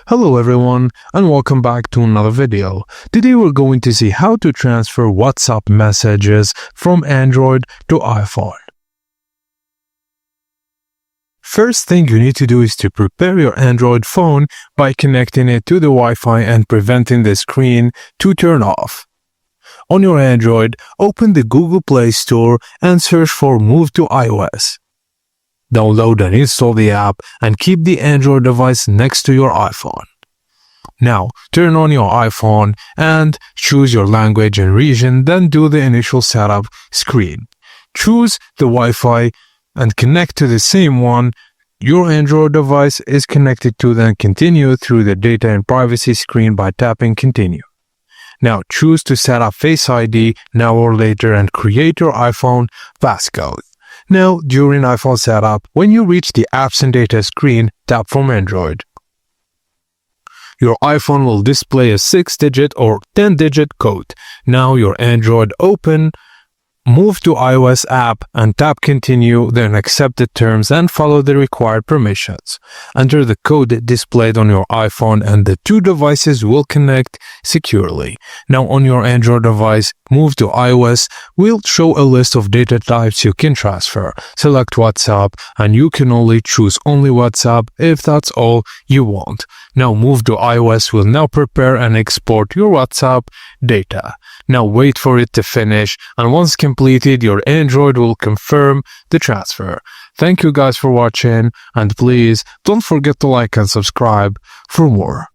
Hello everyone and welcome back to another video. Today we're going to see how to transfer WhatsApp messages from Android to iPhone. First thing you need to do is to prepare your Android phone by connecting it to the Wi-Fi and preventing the screen to turn off. On your Android, open the Google Play Store and search for Move to iOS. Download and install the app and keep the Android device next to your iPhone. Now, turn on your iPhone and choose your language and region, then do the initial setup screen. Choose the Wi-Fi and connect to the same one your Android device is connected to, then continue through the data and privacy screen by tapping continue. Now, choose to set up Face ID now or later and create your iPhone passcode. Now, during iPhone setup, when you reach the Apps and Data screen, tap from Android. Your iPhone will display a 6-digit or 10-digit code. Now your Android open, move to iOS app and tap continue, then accept the terms and follow the required permissions. Enter the code displayed on your iPhone and the two devices will connect securely. Now on your Android device, move to iOS will show a list of data types you can transfer. Select WhatsApp and you can only choose only WhatsApp if that's all you want. Now move to iOS will now prepare and export your WhatsApp data. Now wait for it to finish, and once completed, your Android will confirm the transfer. Thank you guys for watching, and please don't forget to like and subscribe for more.